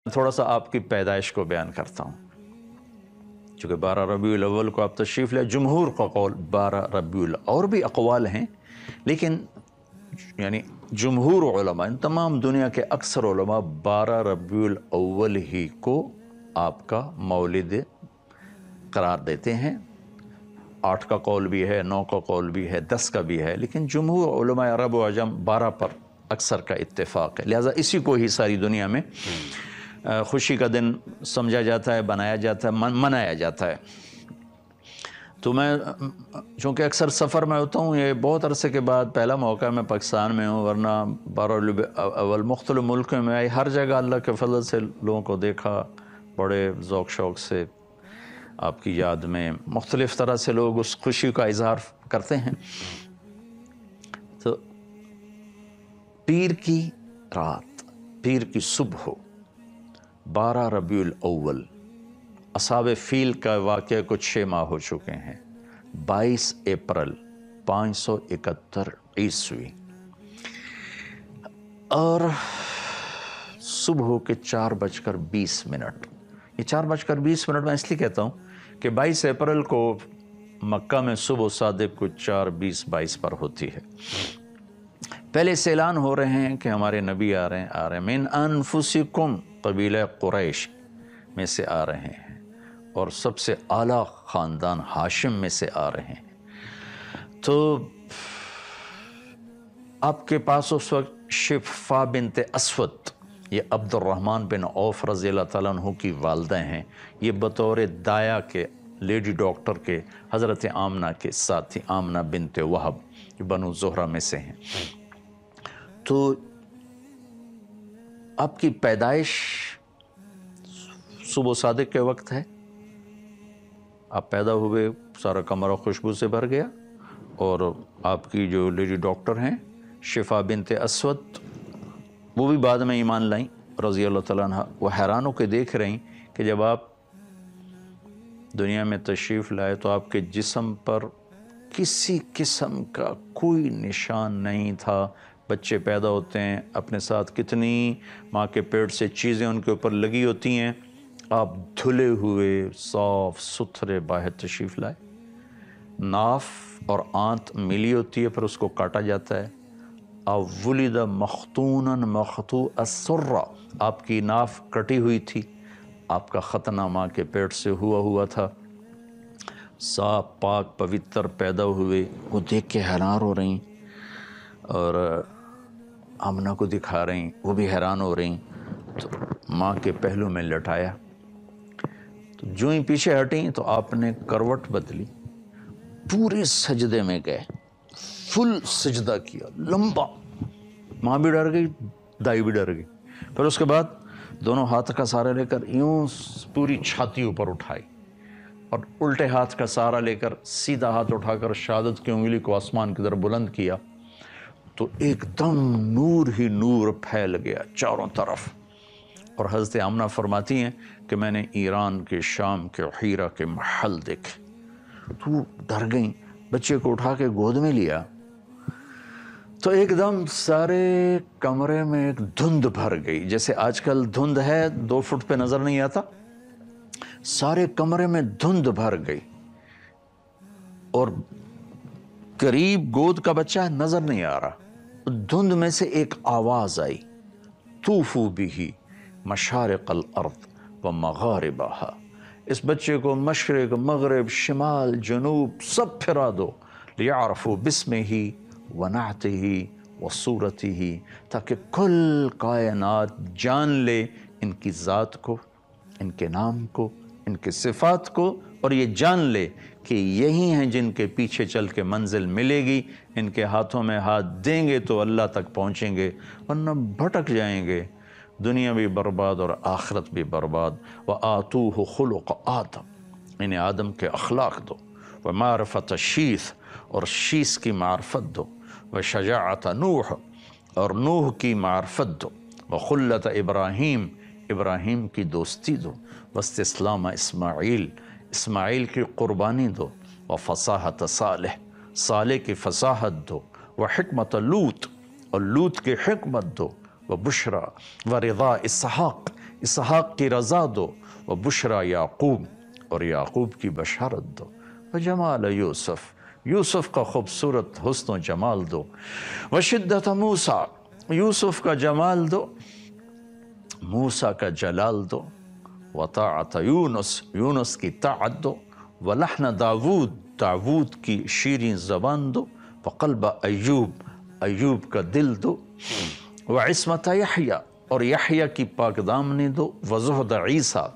تھوڑا سا آپ کی پیدائش کو بیان کرتا ہوں، چونکہ 12 ربیع الاول کو آپ تشریف لے، جمہور کا قول 12 ربیع الاول، اور بھی اقوال ہیں، لیکن یعنی جمہور علماء، ان تمام دنیا کے اکثر علماء 12 ربیع الاول ہی کو آپ کا مولد قرار دیتے ہیں۔ 8 کا قول بھی ہے، 9 کا قول بھی ہے، 10 کا بھی ہے، لیکن جمہور علماء عرب و عجم 12 پر اکثر کا اتفاق ہے، لہٰذا اسی کو ہی ساری دنیا میں خوشی کا دن سمجھا جاتا ہے، بنایا جاتا ہے، منایا جاتا ہے۔ تو میں چونکہ اکثر سفر میں ہوتا ہوں، یہ بہت عرصے کے بعد پہلا موقع ہے، میں پاکستان میں ہوں، ورنہ 12 ربیع الاول مختلف ملکوں میں آئی، ہر جگہ اللہ کے فضل سے لوگوں کو دیکھا، بڑے ذوق شوق سے آپ کی یاد میں مختلف طرح سے لوگ اس خوشی کا اظہار کرتے ہیں۔ تو پیر کی رات، پیر کی صبح ہو، 12 ربیع الاول، اصحاب فیل کا واقعہ کچھ 6 ماہ ہو چکے ہیں، 22 اپریل 571 عیسوی، اور صبح کے 4:20۔ یہ 4:20 میں اس لیے کہتا ہوں کہ 22 اپریل کو مکہ میں صبح صادق کو 4:20-22 پر ہوتی ہے۔ پہلے سے اعلان ہو رہے ہیں کہ ہمارے نبی آ رہے ہیں، من انفسکم، قبیلہ قریش میں سے آ رہے ہیں، اور سب سے اعلیٰ خاندان ہاشم میں سے آ رہے ہیں۔ تو آپ کے پاس اس وقت شفا بنت اسود، یہ عبد الرحمن بن عوف رضی اللہ تعالیٰ عنہ کی والدہ ہیں، یہ بطور دایا کے، لیڈی ڈاکٹر کے، حضرت آمنہ کے ساتھی، آمنہ بنت وہب، جو بنو زہرہ میں سے ہیں۔ تو آپ کی پیدائش صبح صادق کے وقت ہے، آپ پیدا ہوئے، سارا کمرہ خوشبو سے بھر گیا، اور آپ کی جو لیڈی ڈاکٹر ہیں شفا بنت اسود، وہ بھی بعد میں ایمان لائیں رضی اللہ تعالیٰ عنہ، وہ حیران ہو کے دیکھ رہیں کہ جب آپ دنیا میں تشریف لائے تو آپ کے جسم پر کسی قسم کا کوئی نشان نہیں تھا۔ بچے پیدا ہوتے ہیں، اپنے ساتھ کتنی ماں کے پیٹ سے چیزیں ان کے اوپر لگی ہوتی ہیں، آپ دھلے ہوئے صاف ستھرے باہر تشریف لائے۔ ناف اور آنت ملی ہوتی ہے، پھر اس کو کاٹا جاتا ہے۔ ولد مختونا مقطوع السرہ، آپ کی ناف کٹی ہوئی تھی، آپ کا ختنہ ماں کے پیٹ سے ہوا تھا، صاف پاک پوتر پیدا ہوئے۔ وہ دیکھ کے حیران ہو رہی، اور آمنہ کو دکھا رہی، وہ بھی حیران ہو رہی۔ تو ماں کے پہلو میں لٹایا، تو جو ہی پیچھے ہٹیں تو آپ نے کروٹ بدلی، پورے سجدے میں گئے، فل سجدہ کیا لمبا۔ ماں بھی ڈر گئی، دائی بھی ڈر گئی۔ پھر اس کے بعد دونوں ہاتھ کا سہارا لے کر یوں پوری چھاتی اوپر اٹھائی، اور الٹے ہاتھ کا سہارا لے کر سیدھا ہاتھ اٹھا کر شہادت کی انگلی کو آسمان کی طرف بلند کیا، تو ایک دم نور ہی نور پھیل گیا چاروں طرف۔ اور حضرت آمنہ فرماتی ہیں کہ میں نے ایران کے، شام کے، حیرہ کے محل دیکھے، تو ڈر گئیں، بچے کو اٹھا کے گود میں لیا، تو ایک دم سارے کمرے میں ایک دھند بھر گئی، جیسے آج کل دھند ہے 2 فٹ پہ نظر نہیں آتا، سارے کمرے میں دھند بھر گئی، اور قریب گود کا بچہ نظر نہیں آ رہا۔ دھند میں سے ایک آواز آئی، طوفوا بہ مشارق الارض و مغاربہا، اس بچے کو مشرق، مغرب، شمال، جنوب سب پھرا دو، لیعرفوا باسمہ ونعتہ وصورتہ، تاکہ کل کائنات جان لے ان کی ذات کو، ان کے نام کو، ان کے صفات کو، اور یہ جان لے کہ یہی ہیں جن کے پیچھے چل کے منزل ملے گی، ان کے ہاتھوں میں ہاتھ دیں گے تو اللہ تک پہنچیں گے، ورنہ بھٹک جائیں گے، دنیا بھی برباد اور آخرت بھی برباد۔ وَآتُوهُ خُلُقَ آدم، انہیں آدم کے اخلاق دو، وَمَعْرِفَةَ شیث، اور شیث کی معرفت دو، وَشَجَاعَةَ نوح، اور نوح کی معرفت دو، وَخُلَّةَ ابراہیم، ابراہیم کی دوستی دو، وَاسْتِسْلَامَ اسماعیل، اسماعیل کی قربانی دو، وَفَصَاحَةَ صالح، صالح کی فصاحت دو، وَحِکْمَةَ لوط، اور لوط کی حکمت دو، وَبُشْرَى وَرِضَاء اسحاق، اسحاق کی رضا دو، و بشرا یعقوب، اور یعقوب کی بشارت دو، و جمال یوسف، یوسف کا خوبصورت حسن و جمال دو، و شدت موسیٰ، یوسف کا جمال دو، موسیٰ کا جلال دو، و طاعت یونس، یونس کی طاعت دو، و لحن داود، داود کی شیریں زبان دو، و قلب ایوب، ایوب کا دل دو، و عصمت یحییٰ، اور یحییٰ کی پاک دامنی دو، و زہد عیسیٰ،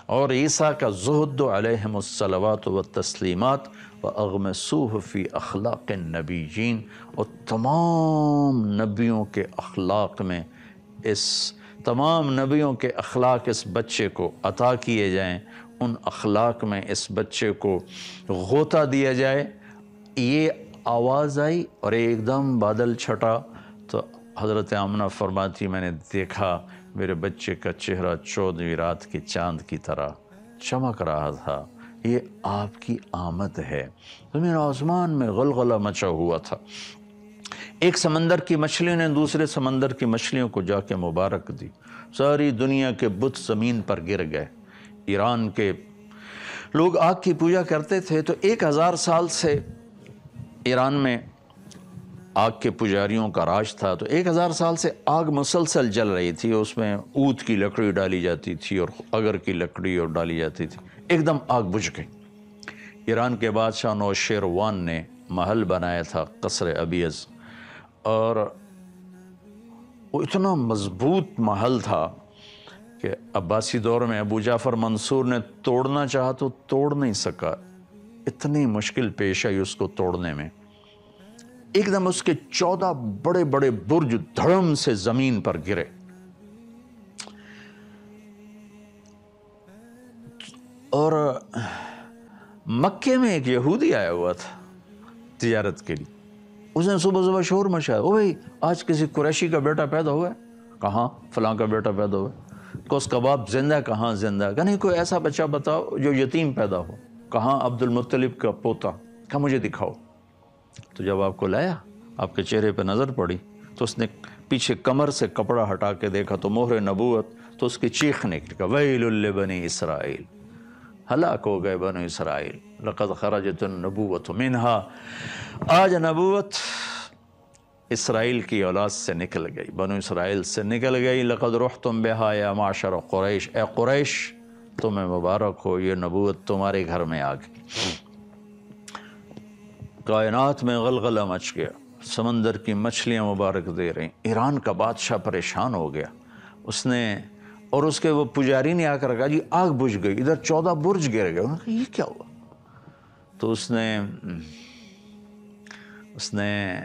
اور عیسیٰ کا زہد دو، علیہم الصلوات والتسلیمات، و اغمسوہ فی اخلاق النبیین، اور تمام نبیوں کے اخلاق میں تمام نبیوں کے اخلاق اس بچے کو عطا کیے جائیں، ان اخلاق میں اس بچے کو غوطہ دیا جائے۔ یہ آواز آئی اور ایک دم بادل چھٹا، تو حضرت آمنہ فرماتی میں نے دیکھا میرے بچے کا چہرہ 14ویں رات کے چاند کی طرح چمک رہا تھا، یہ آپ کی آمد ہے۔ زمین آسمان میں غلغلہ مچا ہوا تھا، ایک سمندر کی مچھلیوں نے دوسرے سمندر کی مچھلیوں کو جا کے مبارک دی، ساری دنیا کے بت زمین پر گر گئے۔ ایران کے لوگ آگ کی پوجا کرتے تھے، تو 1000 سال سے ایران میں آگ کے پجاریوں کا راج تھا، تو 1000 سال سے آگ مسلسل جل رہی تھی، اس میں اود کی لکڑی ڈالی جاتی تھی اور اگر کی لکڑی اور ڈالی جاتی تھی، ایک دم آگ بجھ گئی۔ ایران کے بادشاہ نوشیروان نے محل بنایا تھا قصر ابیض، اور وہ اتنا مضبوط محل تھا کہ عباسی دور میں ابو جعفر منصور نے توڑنا چاہا تو توڑ نہیں سکا، اتنی مشکل پیش آئی اس کو توڑنے میں۔ ایک دم اس کے 14 بڑے بڑے برج دھڑم سے زمین پر گرے، اور مکے میں ایک یہودی آیا ہوا تھا تجارت کے لیے، اس نے صبح صبح شور مچایا، او بھائی آج کسی قریشی کا بیٹا پیدا ہوا ہے؟ کہاں؟ فلاں کا بیٹا پیدا ہوا ہے۔ کوس کباب زندہ ہے؟ کہاں زندہ ہے؟ کہ نہیں کوئی ایسا بچہ بتاؤ جو یتیم پیدا ہو۔ کہاں؟ عبد المطلب کا پوتا۔ کہا مجھے دکھاؤ۔ تو جب آپ کو لایا، آپ کے چہرے پہ نظر پڑی، تو اس نے پیچھے کمر سے کپڑا ہٹا کے دیکھا تو مہر نبوت، تو اس کی چیخ نکلی کہ ویل لبنی اسرائیل، ہلاک ہو گئے بنو اسرائیل، لقد خرجت النبوۃ منہا، آج نبوت اسرائیل کی اولاد سے نکل گئی، بنو اسرائیل سے نکل گئی۔ لقد رحتم بہا یا معشر قریش، اے قریش تمہیں مبارک ہو، یہ نبوت تمہارے گھر میں آ گئی۔ کائنات میں غلغلہ مچ گیا، سمندر کی مچھلیاں مبارک دے رہیں، ایران کا بادشاہ پریشان ہو گیا، اس نے اور اس کے وہ پجاری نے آ کر کہا جی آگ بجھ گئی، ادھر 14 برج گر گئے۔ انہوں نے کہا یہ کیا ہوا؟ تو اس نے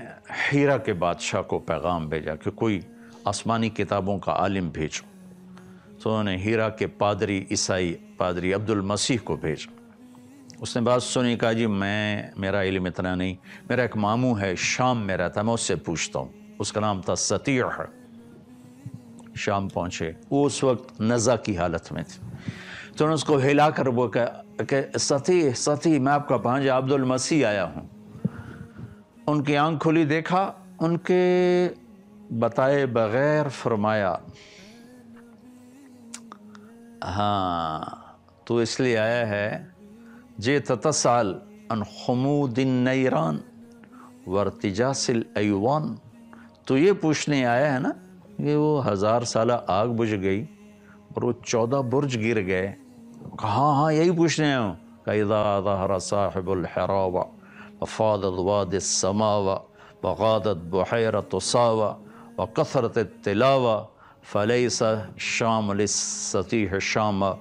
ہیرا کے بادشاہ کو پیغام بھیجا کہ کوئی آسمانی کتابوں کا عالم بھیجو، تو انہوں نے ہیرا کے پادری عیسائی پادری عبد المسیح کو بھیجا۔ اس نے بات سنی، کہا جی میرا علم اتنا نہیں، میرا ایک ماموں ہے شام میں رہتا ہے، میں اس سے پوچھتا ہوں۔ اس کا نام تھا سطیع۔ شام پہنچے، وہ اس وقت نزع کی حالت میں تھے، تو انہوں نے اس کو ہلا کر وہ کہ سطیع میں آپ کا بھانجا عبد المسیح آیا ہوں۔ ان کی آنکھ کھلی، دیکھا، ان کے بتائے بغیر فرمایا ہاں تو اس لیے آیا ہے جئت تسأل عن خمود النیران وارتجاس الایوان، تو یہ پوچھنے آیا ہے نا کہ وہ 1000 سالہ آگ بجھ گئی اور وہ 14 برج گر گئے؟ کہاں؟ ہاں یہی پوچھنے آیا ہوں۔ کہ اذا ظہر صاحب الحراوہ وفاضت وادی السماوہ وغادت بحیرۃ صاوہ وکثرت التلاوہ فلیس شام للسطیح شامہ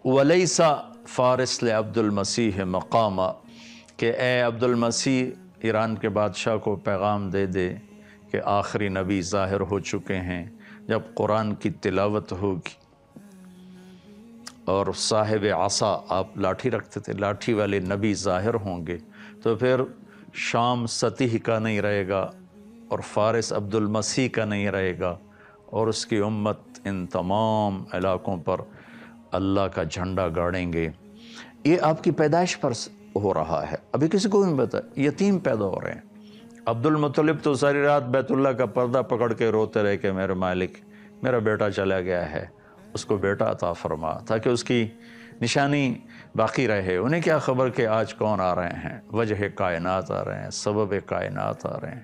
ولیس فارس لعبد المسیح مقامہ، کہ اے عبد المسیح ایران کے بادشاہ کو پیغام دے دے کہ آخری نبی ظاہر ہو چکے ہیں، جب قرآن کی تلاوت ہوگی اور صاحب عصا، آپ لاٹھی رکھتے تھے، لاٹھی والے نبی ظاہر ہوں گے، تو پھر شام سطیح کا نہیں رہے گا اور فارس عبد المسیح کا نہیں رہے گا، اور اس کی امت ان تمام علاقوں پر اللہ کا جھنڈا گاڑیں گے۔ یہ آپ کی پیدائش پر ہو رہا ہے، ابھی کسی کو نہیں پتا، یتیم پیدا ہو رہے ہیں۔ عبد المطلب تو ساری رات بیت اللہ کا پردہ پکڑ کے روتے رہے کہ میرے مالک میرا بیٹا چلا گیا ہے، اس کو بیٹا عطا فرما تاکہ اس کی نشانی باقی رہے. انہیں کیا خبر کہ آج کون آ رہے ہیں، وجہ کائنات آ رہے ہیں، سبب کائنات آ رہے ہیں.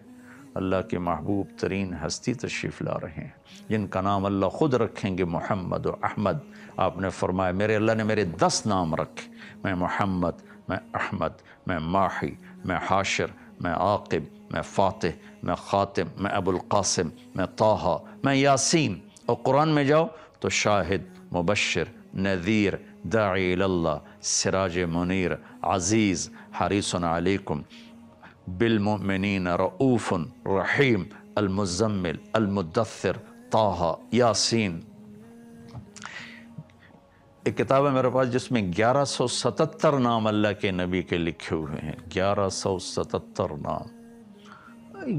اللہ کی محبوب ترین ہستی تشریف لا رہے ہیں جن کا نام اللہ خود رکھیں گے محمد و احمد. آپ نے فرمایا میرے اللہ نے میرے 10 نام رکھے، میں محمد، میں احمد، میں ماحی، میں حاشر، میں عاقب، میں فاتح، میں خاتم، میں ابو القاسم، میں طٰہٰ، میں یاسین. اور قرآن میں جاؤ تو شاہد، مبشر، نذیر، داعی اللہ، سراج منیر، عزیز، حریص علیکم، بالمؤمنین رؤوف رحیم، المزمل، المدثر، طٰہٰ، یاسین. ایک کتاب ہے میرے پاس جس میں 1177 نام اللہ کے نبی کے لکھے ہوئے ہیں. 1177 نام.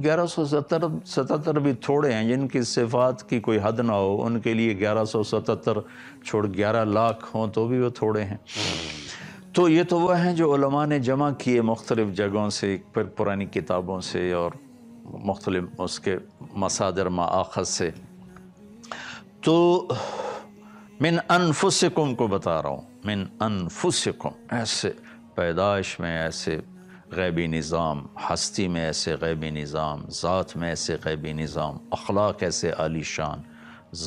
1177 بھی تھوڑے ہیں. جن کی صفات کی کوئی حد نہ ہو ان کے لیے 1177 چھوڑ 11 لاکھ ہوں تو بھی وہ تھوڑے ہیں. تو یہ تو وہ ہیں جو علماء نے جمع کیے مختلف جگہوں سے، پھر پرانی کتابوں سے اور مختلف اس کے مصادر مآخذ سے. تو من انفسکم کو بتا رہا ہوں، من انفسکم، ایسے پیدائش میں ایسے غیبی نظام، ہستی میں ایسے غیبی نظام، ذات میں ایسے غیبی نظام، اخلاق ایسے عالی شان،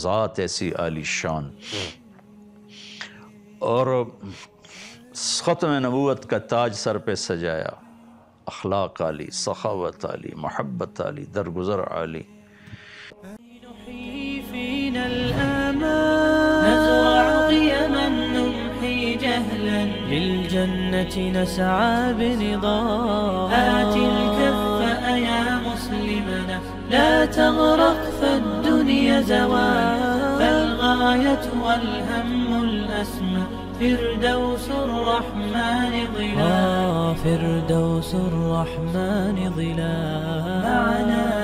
ذات ایسی عالی شان. اور ختم نبوت کا تاج سر پہ سجایا، اخلاق عالی، سخاوت عالی، محبت عالی، درگزر عالی. نزرع قيما نمحي جهلا للجنة نسعى بنضال. هات الكف يا مسلمنا لا تغرق فالدنيا زوال. فالغاية والهم الأسمى فردوس الرحمن ظلال. فردوس الرحمن ظلال. معنا